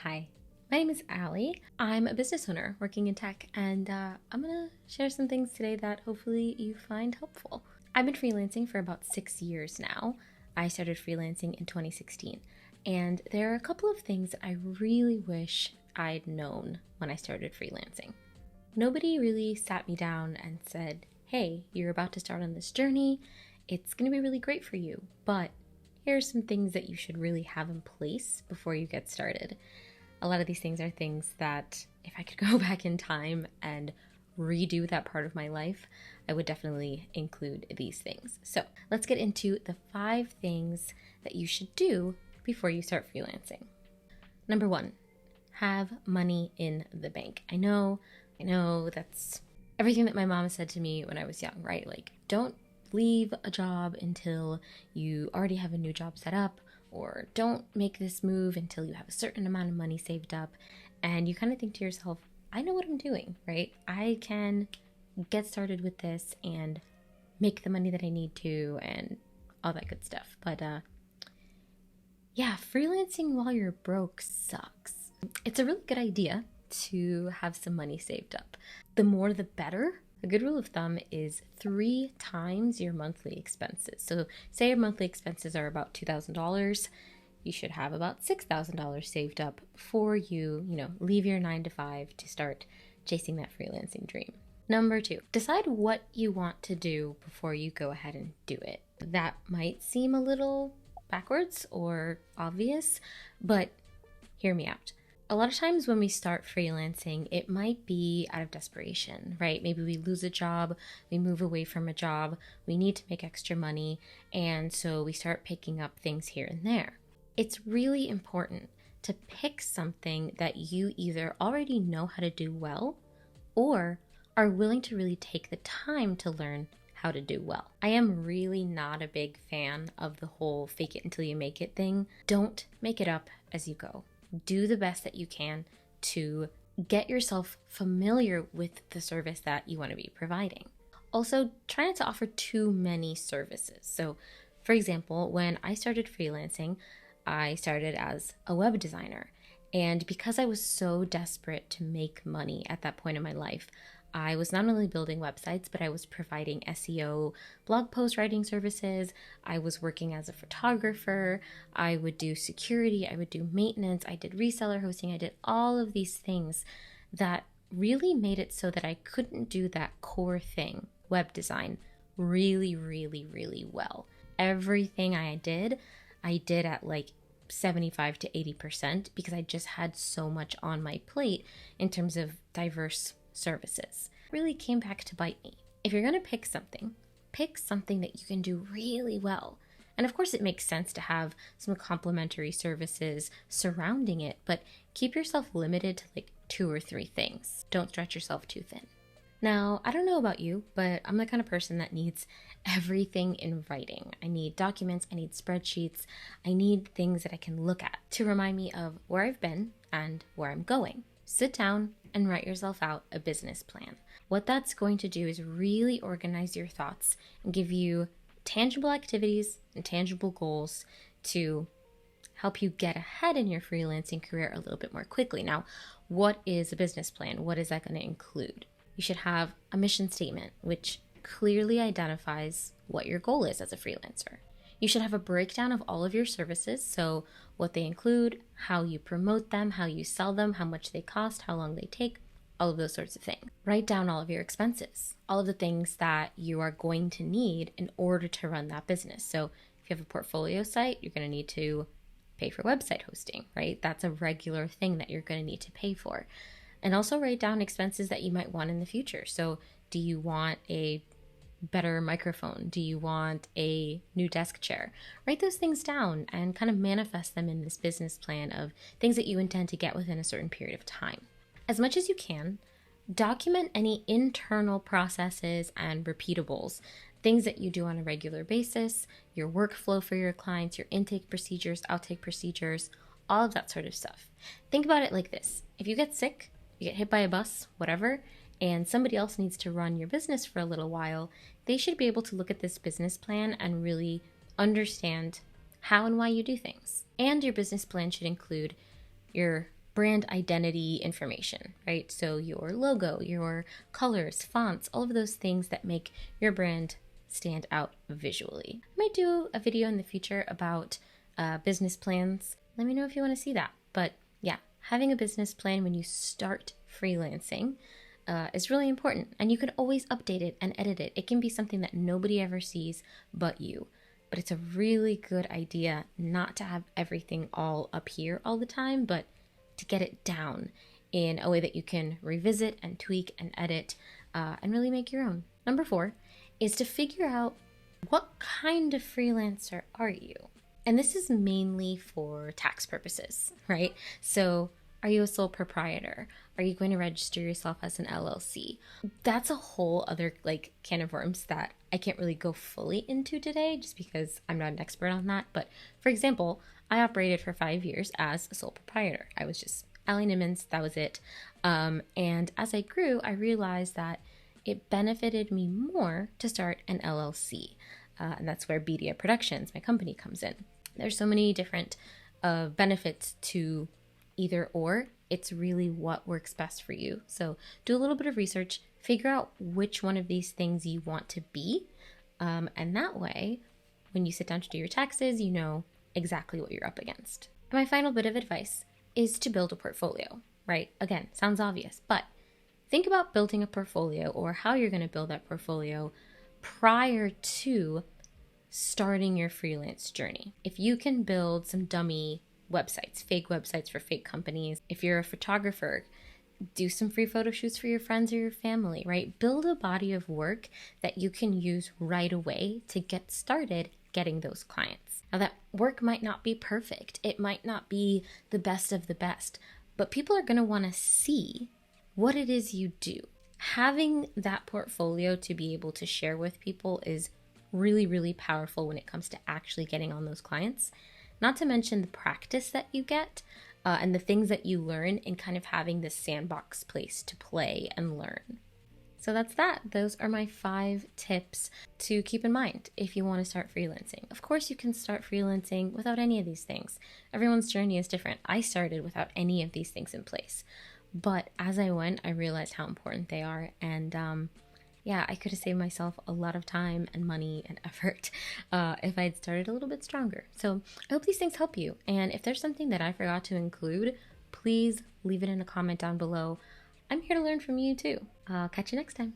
Hi, my name is Allie. I'm a business owner working in tech, and I'm gonna share some things today that hopefully you find helpful. I've been freelancing for about 6 years now. I started freelancing in 2016, and there are a couple of things that I really wish I'd known when I started freelancing. Nobody really sat me down and said, hey, you're about to start on this journey. It's gonna be really great for you, but here are some things that you should really have in place before you get started. A lot of these things are things that if I could go back in time and redo that part of my life, I would definitely include these things. So let's get into the 5 things that you should do before you start freelancing. Number 1, have money in the bank. I know that's everything that my mom said to me when I was young, right? Like, don't leave a job until you already have a new job set up, or don't make this move until you have a certain amount of money saved up. And you kind of think to yourself, I know what I'm doing, right? I can get started with this and make the money that I need to and all that good stuff. But yeah, freelancing while you're broke sucks. It's a really good idea to have some money saved up. The more the better. A good rule of thumb is 3 times your monthly expenses. So say your monthly expenses are about $2,000, you should have about $6,000 saved up before you leave your 9 to 5 to start chasing that freelancing dream. Number 2, decide what you want to do before you go ahead and do it. That might seem a little backwards or obvious, but hear me out. A lot of times when we start freelancing, it might be out of desperation, right? Maybe we lose a job, we move away from a job, we need to make extra money, and so we start picking up things here and there. It's really important to pick something that you either already know how to do well or are willing to really take the time to learn how to do well. I am really not a big fan of the whole fake it until you make it thing. Don't make it up as you go. Do the best that you can to get yourself familiar with the service that you want to be providing. Also, try not to offer too many services. So, for example, when I started freelancing, I started as a web designer. And because I was so desperate to make money at that point in my life, I was not only building websites, but I was providing SEO, blog post writing services. I was working as a photographer. I would do security. I would do maintenance. I did reseller hosting. I did all of these things that really made it so that I couldn't do that core thing, web design, really, really, really well. Everything I did at like 75 to 80% because I just had so much on my plate in terms of diverse services. It really came back to bite me. If you're going to pick something that you can do really well. And of course, it makes sense to have some complementary services surrounding it, but keep yourself limited to like 2 or 3 things. Don't stretch yourself too thin. Now, I don't know about you, but I'm the kind of person that needs everything in writing. I need documents, I need spreadsheets, I need things that I can look at to remind me of where I've been and where I'm going. Sit down and write yourself out a business plan. What that's going to do is really organize your thoughts and give you tangible activities and tangible goals to help you get ahead in your freelancing career a little bit more quickly. Now, what is a business plan? What is that going to include? You should have a mission statement, which clearly identifies what your goal is as a freelancer. You should have a breakdown of all of your services, so what they include, how you promote them, how you sell them, how much they cost, how long they take, all of those sorts of things. Write down all of your expenses, all of the things that you are going to need in order to run that business. So if you have a portfolio site, you're going to need to pay for website hosting, right? That's a regular thing that you're going to need to pay for. And also write down expenses that you might want in the future. So do you want a better microphone? Do you want a new desk chair? Write those things down and kind of manifest them in this business plan of things that you intend to get within a certain period of time. As much as you can, document any internal processes and repeatables, things that you do on a regular basis, your workflow for your clients, your intake procedures, outtake procedures, all of that sort of stuff. Think about it like this. If you get sick, you get hit by a bus, whatever, and somebody else needs to run your business for a little while, they should be able to look at this business plan and really understand how and why you do things. And your business plan should include your brand identity information, right? So your logo, your colors, fonts, all of those things that make your brand stand out visually. I might do a video in the future about business plans. Let me know if you want to see that. But yeah, having a business plan when you start freelancing is really important, and you can always update it and edit it. It can be something that nobody ever sees but you. But it's a really good idea not to have everything all up here all the time, but to get it down in a way that you can revisit and tweak and edit and really make your own. Number 4 is to figure out, what kind of freelancer are you? And this is mainly for tax purposes, right? So are you a sole proprietor? Are you going to register yourself as an LLC? That's a whole other can of worms that I can't really go fully into today just because I'm not an expert on that. But for example, I operated for 5 years as a sole proprietor. I was just Allie Nimmons, that was it. And as I grew, I realized that it benefited me more to start an LLC. And that's where Bedia Productions, my company, comes in. There's so many different benefits to either or. It's really what works best for you. So do a little bit of research, figure out which one of these things you want to be. And that way, when you sit down to do your taxes, you know exactly what you're up against. And my final bit of advice is to build a portfolio, right? Again, sounds obvious, but think about building a portfolio or how you're going to build that portfolio prior to starting your freelance journey. If you can build some dummy websites, fake websites for fake companies. If you're a photographer, do some free photo shoots for your friends or your family, right? Build a body of work that you can use right away to get started getting those clients. Now, that work might not be perfect. It might not be the best of the best, but people are going to want to see what it is you do. Having that portfolio to be able to share with people is really, really powerful when it comes to actually getting on those clients. Not to mention the practice that you get and the things that you learn in kind of having this sandbox place to play and learn. So that's that. Those are my 5 tips to keep in mind if you want to start freelancing. Of course, you can start freelancing without any of these things. Everyone's journey is different. I started without any of these things in place. But as I went, I realized how important they are. And I could have saved myself a lot of time and money and effort if I'd started a little bit stronger. So I hope these things help you. And if there's something that I forgot to include, please leave it in a comment down below. I'm here to learn from you too. I'll catch you next time.